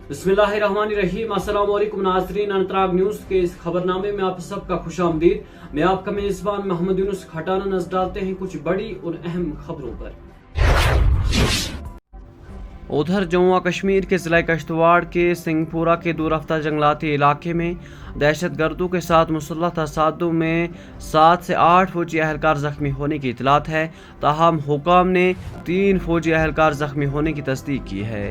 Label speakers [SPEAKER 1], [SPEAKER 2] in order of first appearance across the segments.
[SPEAKER 1] बिस्मिल्लाहिर्रहमानिर्रहीम। अस्सलाम वालेकुम नाज़रीन, अनतराग न्यूज़ के इस खबरनामे में आप सबका खुशामदीद। मैं आपका मेज़बान मोहम्मद यूनुस खटाना नजर डालते हैं कुछ बड़ी और अहम खबरों पर। उधर जम्मू व कश्मीर के ज़िला किश्तवाड़ के सिंहपुरा के दूर रफ्ता जंगलाती इलाके में दहशत गर्दों के साथ मुसल्लह तसादुम में 7 से 8 फौजी एहलकार ज़ख्मी होने की इतलात है। ताहम हुकाम ने 3 फौजी एहलकार ज़ख्मी होने की तस्दीक की है।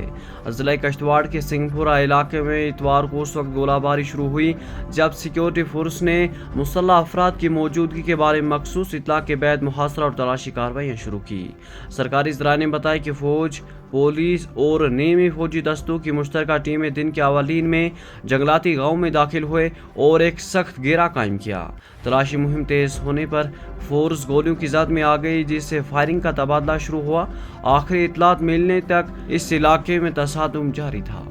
[SPEAKER 1] ज़िला किश्तवाड़ के सिंहपुरा इलाके में इतवार को उस वक्त गोलाबारी शुरू हुई जब सिक्योरिटी फोर्स ने मुसल्लह अफराद की मौजूदगी के बारे में मखसूस इतला के बाद मुहासरा और तलाशी कार्रवाइयाँ शुरू की। सरकारी ज़राए ने बताया कि फौज, पुलिस और नीमी फौजी दस्तों की मुश्तरका टीमें दिन के अवलीन में जंगलाती गांव में दाखिल हुए और एक सख्त घेरा कायम किया। तलाशी मुहिम तेज होने पर फोर्स गोलियों की जद में आ गई, जिससे फायरिंग का तबादला शुरू हुआ। आखिरी इतलात मिलने तक इस इलाके में तसादुम जारी था।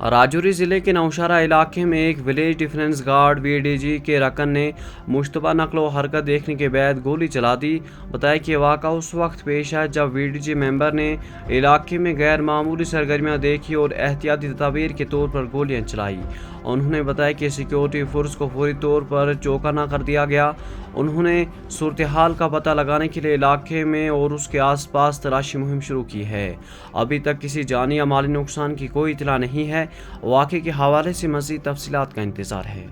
[SPEAKER 1] राजौरी ज़िले के नौशहरा इलाके में एक विलेज डिफेंस गार्ड VDG के रकन ने मुश्तबा नकलो हरकत देखने के बाद गोली चला दी। बताया कि वाक़ा उस वक्त पेश आया जब VDG मेंबर ने इलाके में गैर मामूली सरगर्मियाँ देखी और एहतियाती तदबीर के तौर पर गोलियाँ चलाई। उन्होंने बताया कि सिक्योरिटी फोर्स को फौरी तौर पर चौकन्ना कर दिया गया। उन्होंने सूरत हाल का पता लगाने के लिए इलाके में और उसके आसपास तलाशी मुहिम शुरू की है। अभी तक किसी जानी या माली नुकसान की कोई इतला नहीं है। वाक़े के हवाले से मज़ीद तफसीलात का इंतज़ार है।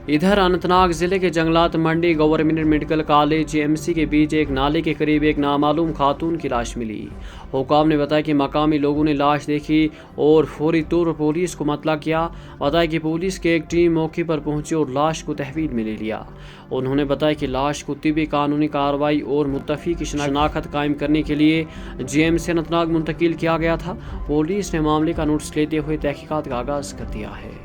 [SPEAKER 1] इधर अनंतनाग ज़िले के जंगलात मंडी गवर्नमेंट मेडिकल कॉलेज GMC के बीच एक नाले के करीब एक नामालूम खातून की लाश मिली। हुकाम ने बताया कि मकामी लोगों ने लाश देखी और फौरी तौर पर पुलिस को मतला किया। बताया कि पुलिस की एक टीम मौके पर पहुंची और लाश को तहवील में ले लिया। उन्होंने बताया कि लाश को तिबी कानूनी कार्रवाई और मुत्तफ़ी की शनाख्त कायम करने के लिए GMC अनंतनाग मुंतकिल किया गया था। पुलिस ने मामले का नोटिस लेते हुए तहकीकात का आगाज़ कर दिया है।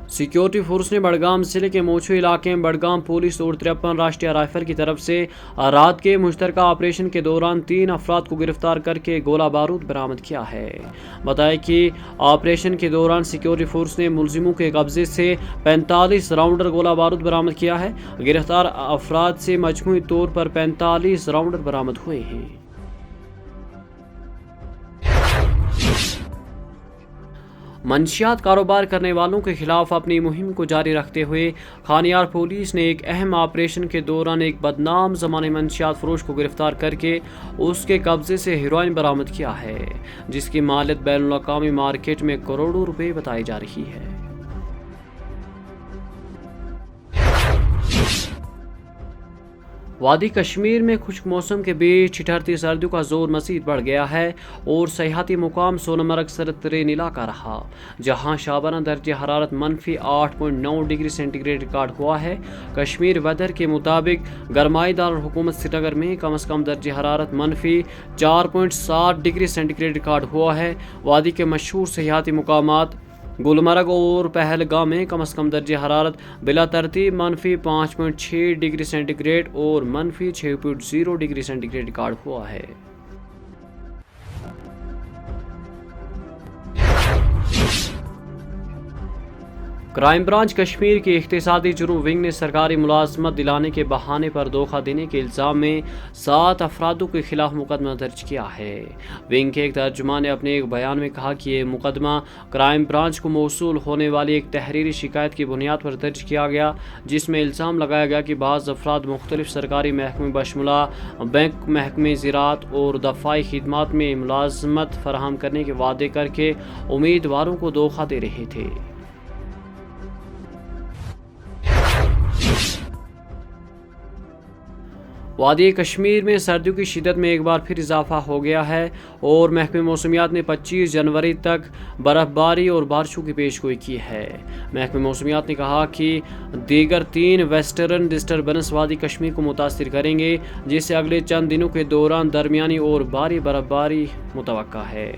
[SPEAKER 1] सिक्योरिटी फोर्स ने बड़गाम जिले के मोछू इलाके में बड़गाम पुलिस और 53 राष्ट्रीय राइफल की तरफ से रात के मुश्तरका ऑपरेशन के दौरान 3 अफराद को गिरफ्तार करके गोला बारूद बरामद किया है। बताया कि ऑपरेशन के दौरान सिक्योरिटी फोर्स ने मुलजिमों के कब्जे से 45 राउंडर गोला बारूद बरामद किया है। गिरफ्तार अफराद से मजमूई तौर पर 45 राउंडर बरामद हुए हैं। मंशियात कारोबार करने वालों के खिलाफ अपनी मुहिम को जारी रखते हुए खानियार पुलिस ने एक अहम ऑपरेशन के दौरान एक बदनाम ज़माने मंशियात फरोश को गिरफ्तार करके उसके कब्जे से हेरोइन बरामद किया है, जिसकी मालियत बैनुल अक़वामी मार्केट में करोड़ों रुपए बताई जा रही है। वादी कश्मीर में खुश्क मौसम के बीच ठिठुरती सर्दियों का जोर मज़ीद बढ़ गया है और सयाहती मुकाम सोनमर्ग सर्द तरीन इलाका रहा, जहां शाबाना दर्ज हरारत -8.9 डिग्री सेंटीग्रेड रिकॉर्ड हुआ है। कश्मीर वेदर के मुताबिक गरमाईदार हुकूमत श्रीनगर में कम अज़ कम दर्ज हरारत -4.7 डिग्री सेंटीग्रेड रिकॉर्ड हुआ है। वादी के मशहूर सयाहती मुकामात गुलमर्ग और पहलगाम में कम अज़ कम दर्ज हरारत बिला तरतीब -5.6 डिग्री सेंटीग्रेड और -6.0 डिग्री सेंटीग्रेड रिकॉर्ड हुआ है। क्राइम ब्रांच कश्मीर की इख्तिसादी जुर्म विंग ने सरकारी मुलाजमत दिलाने के बहाने पर धोखा देने के इल्ज़ाम में 7 अफरादों के खिलाफ मुकदमा दर्ज किया है। विंग के एक तर्जुमान ने अपने एक बयान में कहा कि ये मुकदमा क्राइम ब्रांच को मौसूल होने वाली एक तहरीरी शिकायत की बुनियाद पर दर्ज किया गया, जिसमें इल्ज़ाम लगाया गया कि बाज़ अफराद मुख्तलिफ सरकारी महकमे बशमुला बैंक, महकमे ज़राअत और दफ़ाई खिदमात में मुलाजमत फराहम करने के वादे करके उम्मीदवारों को धोखा दे रहे थे। وادی کشمیر میں سردیوں کی شدت میں ایک بار پھر اضافہ ہو گیا ہے اور محکمہ موسمیات نے 25 جنوری تک برف باری اور بارشوں کی پیشگوئی کی ہے۔ محکمہ موسمیات نے کہا کہ دیگر 3 ویسٹرن ڈسٹربنس وادی کشمیر کو متاثر کریں گے، جس سے اگلے چند دنوں کے دوران درمیانی اور بھاری برف باری متوقع ہے۔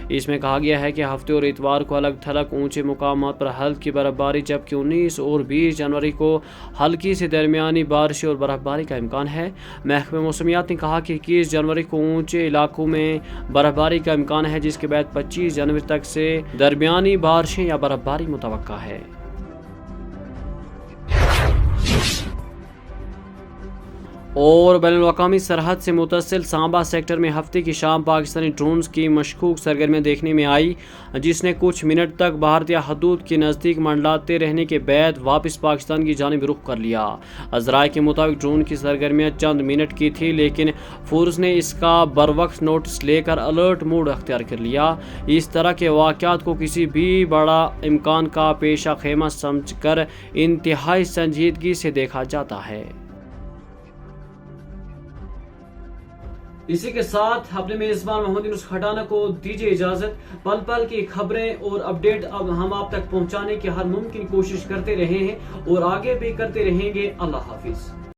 [SPEAKER 1] اس میں کہا گیا ہے کہ ہفتے اور اتوار کو الگ تھلگ اونچے مقامات پر ہلکی برف باری، جبکہ 19 اور 20 جنوری کو ہلکی سے درمیانی بارش اور برف باری کا امکان ہے۔ محکمہ موسمیات نے کہا کہ 21 جنوری کو اونچے علاقوں میں برف باری کا امکان ہے، جس کے بعد 25 جنوری تک سے درمیانی بارشیں یا برف باری متوقع ہے۔ اور بین الاقوامی سرحد سے متصل سانبا سیکٹر میں ہفتے کی شام پاکستانی ڈرونز کی مشکوک سرگرمیاں دیکھنے میں آئی، جس نے کچھ منٹ تک بھارتیہ حدود کے نزدیک منڈلاتے رہنے کے بعد واپس پاکستان کی جانب رخ کر لیا۔ ذرائع کے مطابق ڈرون کی سرگرمیاں چند منٹ کی تھی، لیکن فورس نے اس کا بروقت نوٹس لے کر الرٹ موڈ اختیار کر لیا۔ اس طرح کے واقعات کو کسی بھی بڑا امکان کا پیشہ خیمہ سمجھ کر انتہائی سنجیدگی سے دیکھا جاتا ہے۔ اسی کے ساتھ اپنے میزبان محمد یونس کھٹانہ کو دیجیے اجازت۔ پل پل کی خبریں اور اپڈیٹ اب ہم آپ تک پہنچانے کی ہر ممکن کوشش کرتے رہے ہیں اور آگے بھی کرتے رہیں گے۔ اللہ حافظ۔